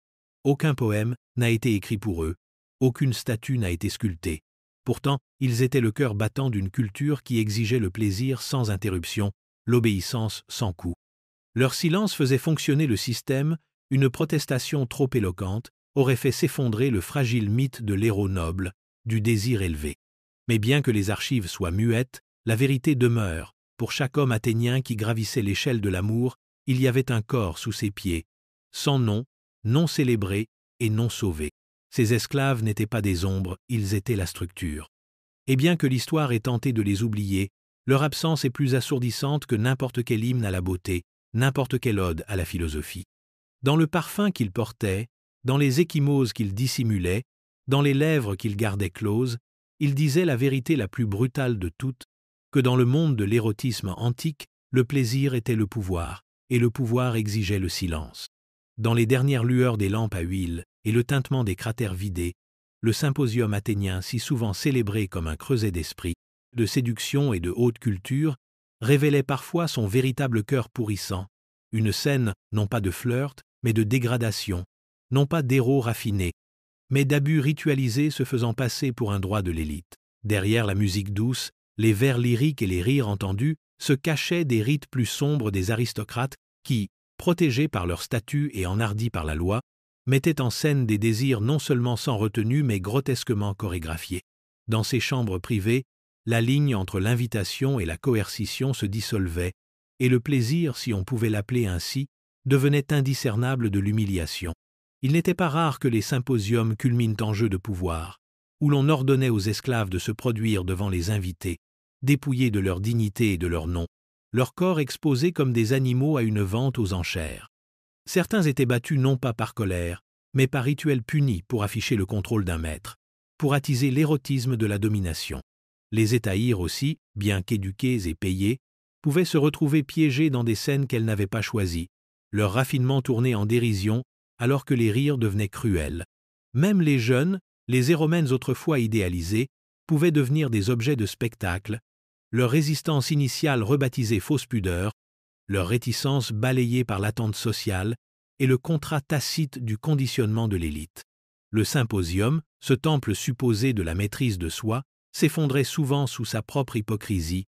Speaker 1: Aucun poème n'a été écrit pour eux, aucune statue n'a été sculptée. Pourtant, ils étaient le cœur battant d'une culture qui exigeait le plaisir sans interruption, l'obéissance sans coup. Leur silence faisait fonctionner le système, une protestation trop éloquente aurait fait s'effondrer le fragile mythe de l'héros noble, du désir élevé. Mais bien que les archives soient muettes, la vérité demeure, Pour chaque homme athénien qui gravissait l'échelle de l'amour, il y avait un corps sous ses pieds, sans nom, non célébré et non sauvé. Ces esclaves n'étaient pas des ombres, ils étaient la structure. Et bien que l'histoire ait tenté de les oublier, leur absence est plus assourdissante que n'importe quel hymne à la beauté, n'importe quelle ode à la philosophie. Dans le parfum qu'ils portaient, dans les ecchymoses qu'ils dissimulaient, dans les lèvres qu'ils gardaient closes, ils disaient la vérité la plus brutale de toutes, que dans le monde de l'érotisme antique, le plaisir était le pouvoir, et le pouvoir exigeait le silence. Dans les dernières lueurs des lampes à huile et le tintement des cratères vidés, le symposium athénien, si souvent célébré comme un creuset d'esprit, de séduction et de haute culture, révélait parfois son véritable cœur pourrissant, une scène non pas de flirt, mais de dégradation, non pas d'héros raffinés, mais d'abus ritualisés se faisant passer pour un droit de l'élite. Derrière la musique douce, les vers lyriques et les rires entendus se cachaient des rites plus sombres des aristocrates qui, protégés par leur statut et enhardis par la loi, mettaient en scène des désirs non seulement sans retenue mais grotesquement chorégraphiés. Dans ces chambres privées, la ligne entre l'invitation et la coercition se dissolvait, et le plaisir, si on pouvait l'appeler ainsi, devenait indiscernable de l'humiliation. Il n'était pas rare que les symposiums culminent en jeux de pouvoir, où l'on ordonnait aux esclaves de se produire devant les invités, dépouillés de leur dignité et de leur nom, leur corps exposés comme des animaux à une vente aux enchères. Certains étaient battus non pas par colère, mais par rituel puni pour afficher le contrôle d'un maître, pour attiser l'érotisme de la domination. Les étahirs aussi, bien qu'éduqués et payés, pouvaient se retrouver piégés dans des scènes qu'elles n'avaient pas choisies, leur raffinement tourné en dérision alors que les rires devenaient cruels. Même les jeunes, les éromènes autrefois idéalisés, pouvaient devenir des objets de spectacle, leur résistance initiale rebaptisée fausse pudeur, leur réticence balayée par l'attente sociale et le contrat tacite du conditionnement de l'élite. Le symposium, ce temple supposé de la maîtrise de soi, s'effondrait souvent sous sa propre hypocrisie,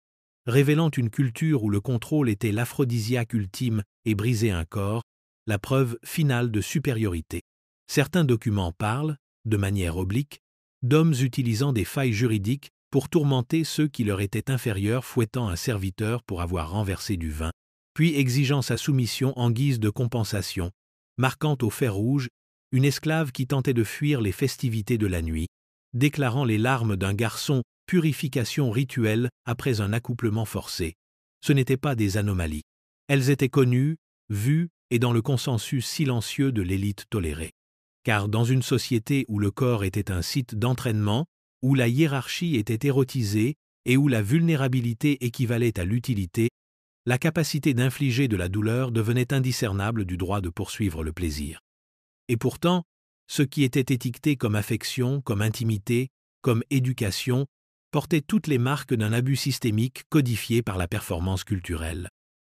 Speaker 1: révélant une culture où le contrôle était l'aphrodisiaque ultime et briser un corps, la preuve finale de supériorité. Certains documents parlent, de manière oblique, d'hommes utilisant des failles juridiques pour tourmenter ceux qui leur étaient inférieurs, fouettant un serviteur pour avoir renversé du vin, puis exigeant sa soumission en guise de compensation, marquant au fer rouge une esclave qui tentait de fuir les festivités de la nuit, déclarant les larmes d'un garçon purification rituelle après un accouplement forcé. Ce n'étaient pas des anomalies. Elles étaient connues, vues et dans le consensus silencieux de l'élite tolérée. Car dans une société où le corps était un site d'entraînement, où la hiérarchie était érotisée et où la vulnérabilité équivalait à l'utilité, la capacité d'infliger de la douleur devenait indiscernable du droit de poursuivre le plaisir. Et pourtant, ce qui était étiqueté comme affection, comme intimité, comme éducation, portait toutes les marques d'un abus systémique codifié par la performance culturelle.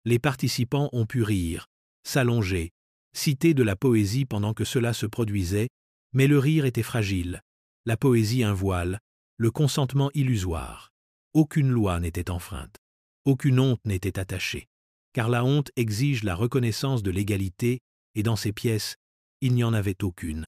Speaker 1: Les participants ont pu rire, s'allonger, citer de la poésie pendant que cela se produisait, mais le rire était fragile, la poésie un voile, le consentement illusoire. Aucune loi n'était enfreinte, aucune honte n'était attachée, car la honte exige la reconnaissance de l'égalité, et dans ces pièces, il n'y en avait aucune.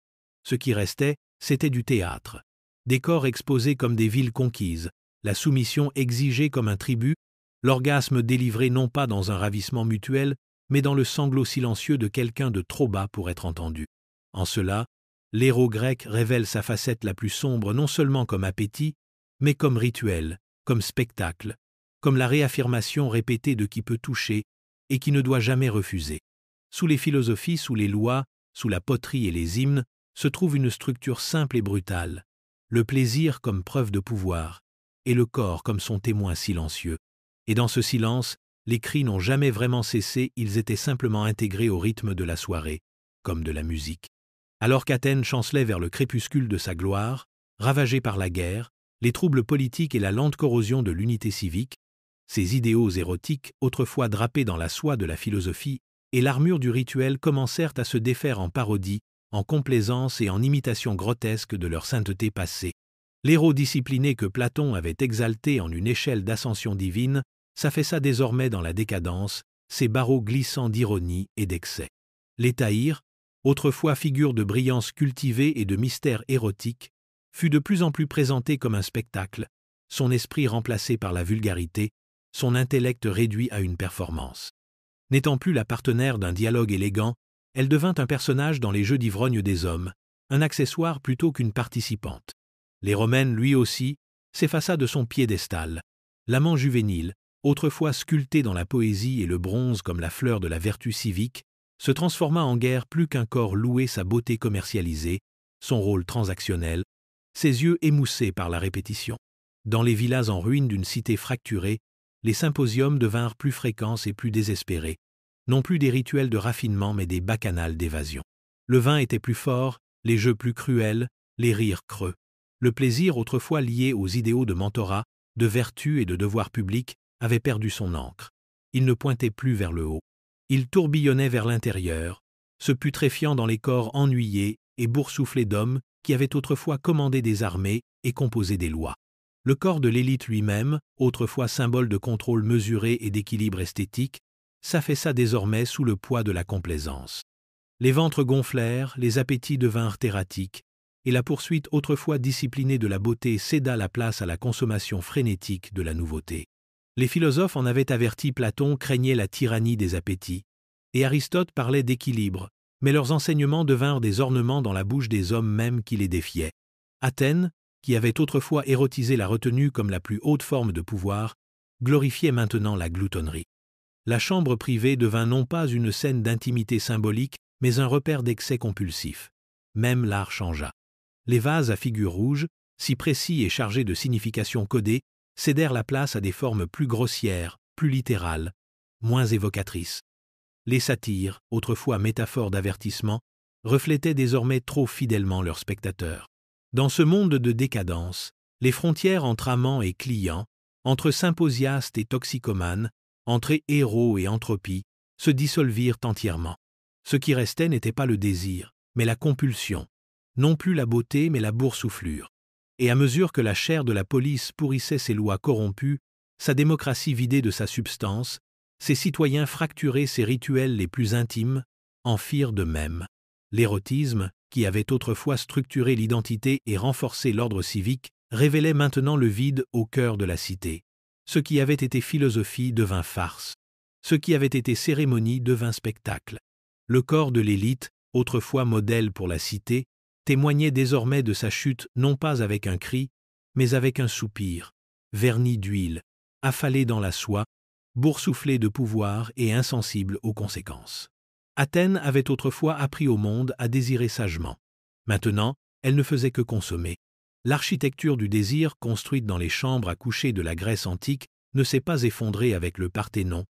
Speaker 1: Ce qui restait, c'était du théâtre. Des corps exposés comme des villes conquises, la soumission exigée comme un tribut, l'orgasme délivré non pas dans un ravissement mutuel, mais dans le sanglot silencieux de quelqu'un de trop bas pour être entendu. En cela, l'héros grec révèle sa facette la plus sombre non seulement comme appétit, mais comme rituel, comme spectacle, comme la réaffirmation répétée de qui peut toucher et qui ne doit jamais refuser. Sous les philosophies, sous les lois, sous la poterie et les hymnes, se trouve une structure simple et brutale, le plaisir comme preuve de pouvoir, et le corps comme son témoin silencieux. Et dans ce silence, les cris n'ont jamais vraiment cessé, ils étaient simplement intégrés au rythme de la soirée, comme de la musique. Alors qu'Athènes chancelait vers le crépuscule de sa gloire, ravagée par la guerre, les troubles politiques et la lente corrosion de l'unité civique, ces idéaux érotiques, autrefois drapés dans la soie de la philosophie, et l'armure du rituel commencèrent à se défaire en parodie, en complaisance et en imitation grotesque de leur sainteté passée. L'héros discipliné que Platon avait exalté en une échelle d'ascension divine s'affaissa désormais dans la décadence, ses barreaux glissant d'ironie et d'excès. L'hétaïre, autrefois figure de brillance cultivée et de mystère érotique, fut de plus en plus présenté comme un spectacle, son esprit remplacé par la vulgarité, son intellect réduit à une performance. N'étant plus la partenaire d'un dialogue élégant, elle devint un personnage dans les jeux d'ivrogne des hommes, un accessoire plutôt qu'une participante. L'Héromène, lui aussi, s'effaça de son piédestal. L'amant juvénile, autrefois sculpté dans la poésie et le bronze comme la fleur de la vertu civique, se transforma en guerre plus qu'un corps loué sa beauté commercialisée, son rôle transactionnel, ses yeux émoussés par la répétition. Dans les villas en ruine d'une cité fracturée, les symposiums devinrent plus fréquents et plus désespérés, non plus des rituels de raffinement mais des bacchanales d'évasion. Le vin était plus fort, les jeux plus cruels, les rires creux. Le plaisir autrefois lié aux idéaux de mentorat, de vertu et de devoir public avait perdu son encre. Il ne pointait plus vers le haut. Il tourbillonnait vers l'intérieur, se putréfiant dans les corps ennuyés et boursouflés d'hommes qui avaient autrefois commandé des armées et composé des lois. Le corps de l'élite lui-même, autrefois symbole de contrôle mesuré et d'équilibre esthétique, s'affaissa désormais sous le poids de la complaisance. Les ventres gonflèrent, les appétits devinrent erratiques, et la poursuite autrefois disciplinée de la beauté céda la place à la consommation frénétique de la nouveauté. Les philosophes en avaient averti Platon craignaient la tyrannie des appétits, et Aristote parlait d'équilibre, mais leurs enseignements devinrent des ornements dans la bouche des hommes mêmes qui les défiaient. Athènes, qui avait autrefois érotisé la retenue comme la plus haute forme de pouvoir, glorifiait maintenant la gloutonnerie. La chambre privée devint non pas une scène d'intimité symbolique, mais un repère d'excès compulsif. Même l'art changea. Les vases à figures rouges, si précis et chargés de significations codées, cédèrent la place à des formes plus grossières, plus littérales, moins évocatrices. Les satyres, autrefois métaphores d'avertissement, reflétaient désormais trop fidèlement leurs spectateurs. Dans ce monde de décadence, les frontières entre amants et clients, entre symposiastes et toxicomanes, entre héros et entropie, se dissolvirent entièrement. Ce qui restait n'était pas le désir, mais la compulsion, non plus la beauté mais la boursouflure. Et à mesure que la chair de la police pourrissait ses lois corrompues, sa démocratie vidée de sa substance, ses citoyens fracturés ses rituels les plus intimes, en firent de même. L'érotisme, qui avait autrefois structuré l'identité et renforcé l'ordre civique, révélait maintenant le vide au cœur de la cité. Ce qui avait été philosophie devint farce. Ce qui avait été cérémonie devint spectacle. Le corps de l'élite, autrefois modèle pour la cité, témoignait désormais de sa chute non pas avec un cri, mais avec un soupir, verni d'huile, affalé dans la soie, boursouflé de pouvoir et insensible aux conséquences. Athènes avait autrefois appris au monde à désirer sagement. Maintenant, elle ne faisait que consommer. L'architecture du désir construite dans les chambres à coucher de la Grèce antique ne s'est pas effondrée avec le Parthénon,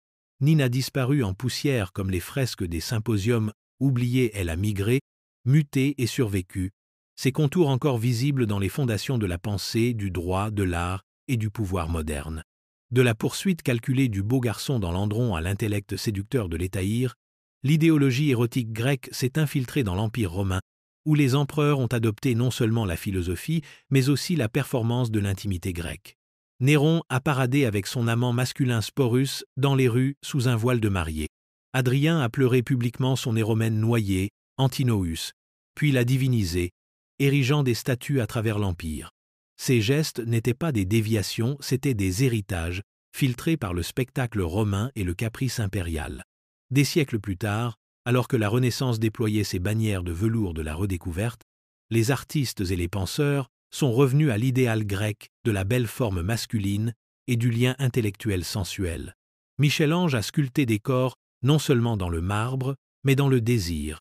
Speaker 1: ni n'a disparu en poussière comme les fresques des symposiums oubliées elle a migré, muté et survécu, ses contours encore visibles dans les fondations de la pensée, du droit, de l'art et du pouvoir moderne. De la poursuite calculée du beau garçon dans l'andron à l'intellect séducteur de l'hétaïre, l'idéologie érotique grecque s'est infiltrée dans l'Empire romain, où les empereurs ont adopté non seulement la philosophie, mais aussi la performance de l'intimité grecque. Néron a paradé avec son amant masculin Sporus dans les rues sous un voile de mariée. Adrien a pleuré publiquement son Héromène noyée, Antinous, puis l'a divinisé, érigeant des statues à travers l'Empire. Ces gestes n'étaient pas des déviations, c'étaient des héritages, filtrés par le spectacle romain et le caprice impérial. Des siècles plus tard, alors que la Renaissance déployait ses bannières de velours de la redécouverte, les artistes et les penseurs sont revenus à l'idéal grec de la belle forme masculine et du lien intellectuel sensuel. Michel-Ange a sculpté des corps non seulement dans le marbre, mais dans le désir.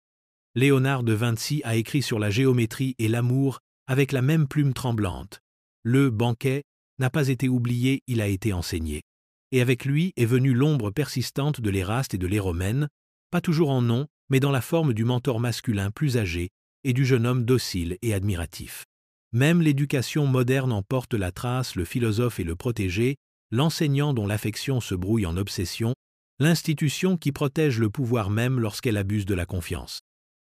Speaker 1: Léonard de Vinci a écrit sur la géométrie et l'amour avec la même plume tremblante. Le banquet n'a pas été oublié, il a été enseigné. Et avec lui est venue l'ombre persistante de l'Éraste et de l'Héromène, pas toujours en nom, mais dans la forme du mentor masculin plus âgé et du jeune homme docile et admiratif. Même l'éducation moderne en porte la trace, le philosophe et le protégé, l'enseignant dont l'affection se brouille en obsession, l'institution qui protège le pouvoir même lorsqu'elle abuse de la confiance.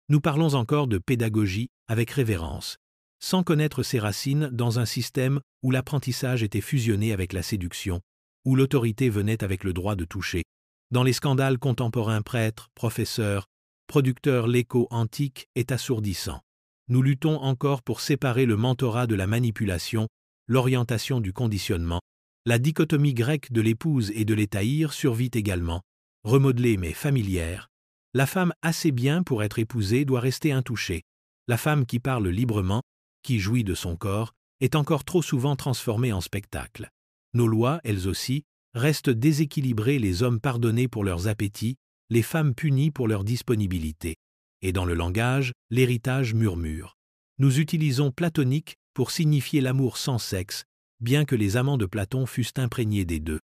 Speaker 1: Nous parlons encore de pédagogie avec révérence, sans connaître ses racines dans un système où l'apprentissage était fusionné avec la séduction, où l'autorité venait avec le droit de toucher. Dans les scandales contemporains prêtres, professeurs, producteurs, l'écho antique est assourdissant. Nous luttons encore pour séparer le mentorat de la manipulation, l'orientation du conditionnement, La dichotomie grecque de l'épouse et de l'étaïre survit également, remodelée mais familière. La femme assez bien pour être épousée doit rester intouchée. La femme qui parle librement, qui jouit de son corps, est encore trop souvent transformée en spectacle. Nos lois, elles aussi, restent déséquilibrées, les hommes pardonnés pour leurs appétits, les femmes punies pour leur disponibilité. Et dans le langage, l'héritage murmure. Nous utilisons platonique pour signifier l'amour sans sexe, bien que les amants de Platon fussent imprégnés des deux.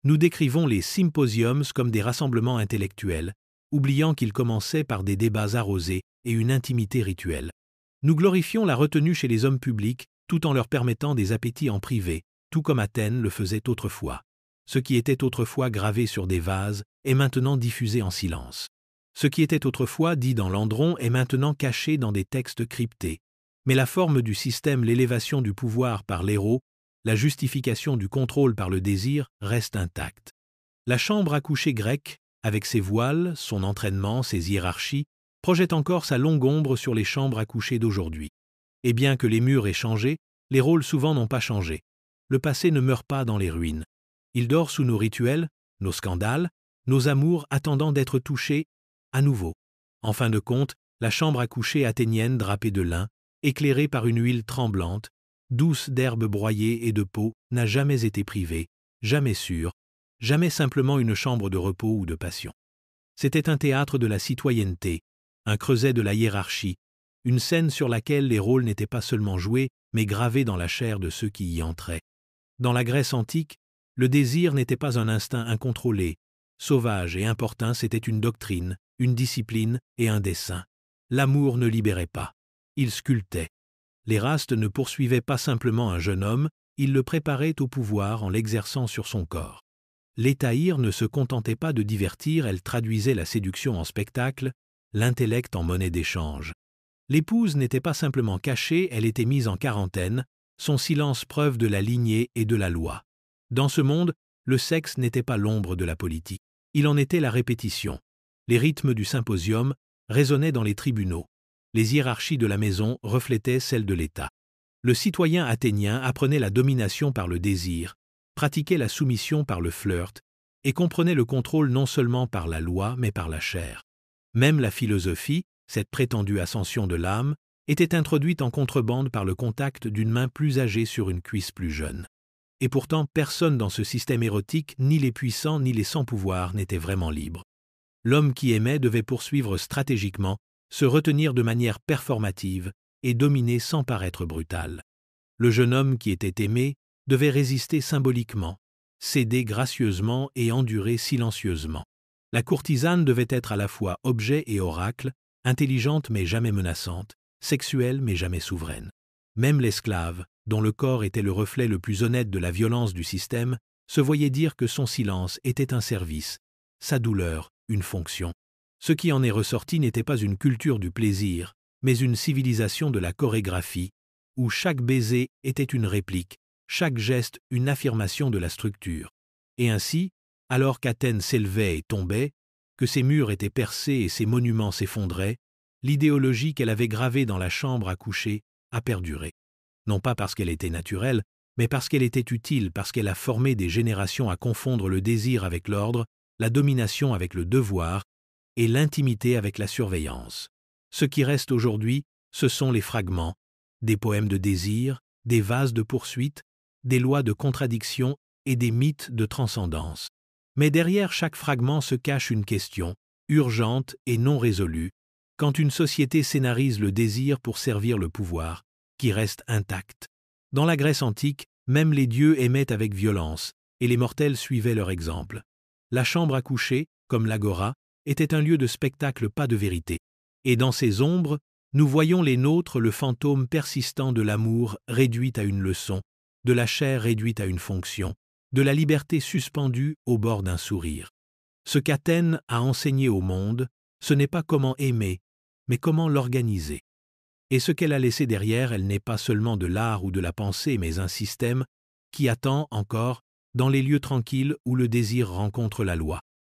Speaker 1: Nous décrivons les symposiums comme des rassemblements intellectuels, oubliant qu'ils commençaient par des débats arrosés et une intimité rituelle. Nous glorifions la retenue chez les hommes publics, tout en leur permettant des appétits en privé, tout comme Athènes le faisait autrefois. Ce qui était autrefois gravé sur des vases est maintenant diffusé en silence. Ce qui était autrefois dit dans l'Andron est maintenant caché dans des textes cryptés. Mais la forme du système, l'élévation du pouvoir par l'héros, la justification du contrôle par le désir reste intacte. La chambre à coucher grecque, avec ses voiles, son entraînement, ses hiérarchies, projette encore sa longue ombre sur les chambres à coucher d'aujourd'hui. Et bien que les murs aient changé, les rôles souvent n'ont pas changé. Le passé ne meurt pas dans les ruines. Il dort sous nos rituels, nos scandales, nos amours attendant d'être touchés à nouveau. En fin de compte, la chambre à coucher athénienne drapée de lin, éclairée par une huile tremblante, douce d'herbes broyées et de peau, n'a jamais été privée, jamais sûre, jamais simplement une chambre de repos ou de passion. C'était un théâtre de la citoyenneté, un creuset de la hiérarchie, une scène sur laquelle les rôles n'étaient pas seulement joués, mais gravés dans la chair de ceux qui y entraient. Dans la Grèce antique, le désir n'était pas un instinct incontrôlé, sauvage et importun, c'était une doctrine, une discipline et un dessein. L'amour ne libérait pas, il sculptait. L'Éraste ne poursuivait pas simplement un jeune homme, il le préparait au pouvoir en l'exerçant sur son corps. L'hétaïre ne se contentait pas de divertir, elle traduisait la séduction en spectacle, l'intellect en monnaie d'échange. L'épouse n'était pas simplement cachée, elle était mise en quarantaine, son silence preuve de la lignée et de la loi. Dans ce monde, le sexe n'était pas l'ombre de la politique. Il en était la répétition. Les rythmes du symposium résonnaient dans les tribunaux. Les hiérarchies de la maison reflétaient celles de l'État. Le citoyen athénien apprenait la domination par le désir, pratiquait la soumission par le flirt et comprenait le contrôle non seulement par la loi mais par la chair. Même la philosophie, cette prétendue ascension de l'âme, était introduite en contrebande par le contact d'une main plus âgée sur une cuisse plus jeune. Et pourtant, personne dans ce système érotique, ni les puissants ni les sans-pouvoir, n'était vraiment libre. L'homme qui aimait devait poursuivre stratégiquement, se retenir de manière performative et dominer sans paraître brutal. Le jeune homme qui était aimé devait résister symboliquement, céder gracieusement et endurer silencieusement. La courtisane devait être à la fois objet et oracle, intelligente mais jamais menaçante, sexuelle mais jamais souveraine. Même l'esclave, dont le corps était le reflet le plus honnête de la violence du système, se voyait dire que son silence était un service, sa douleur une fonction. Ce qui en est ressorti n'était pas une culture du plaisir, mais une civilisation de la chorégraphie, où chaque baiser était une réplique, chaque geste une affirmation de la structure. Et ainsi, alors qu'Athènes s'élevait et tombait, que ses murs étaient percés et ses monuments s'effondraient, l'idéologie qu'elle avait gravée dans la chambre à coucher a perduré. Non pas parce qu'elle était naturelle, mais parce qu'elle était utile, parce qu'elle a formé des générations à confondre le désir avec l'ordre, la domination avec le devoir et l'intimité avec la surveillance. Ce qui reste aujourd'hui, ce sont les fragments, des poèmes de désir, des vases de poursuite, des lois de contradiction et des mythes de transcendance. Mais derrière chaque fragment se cache une question, urgente et non résolue, quand une société scénarise le désir pour servir le pouvoir, qui reste intact. Dans la Grèce antique, même les dieux aimaient avec violence, et les mortels suivaient leur exemple. La chambre à coucher, comme l'agora, était un lieu de spectacle, pas de vérité. Et dans ces ombres, nous voyons les nôtres, le fantôme persistant de l'amour réduit à une leçon, de la chair réduite à une fonction, de la liberté suspendue au bord d'un sourire. Ce qu'Athènes a enseigné au monde, ce n'est pas comment aimer, mais comment l'organiser. Et ce qu'elle a laissé derrière, elle n'est pas seulement de l'art ou de la pensée, mais un système qui attend encore dans les lieux tranquilles où le désir rencontre la loi.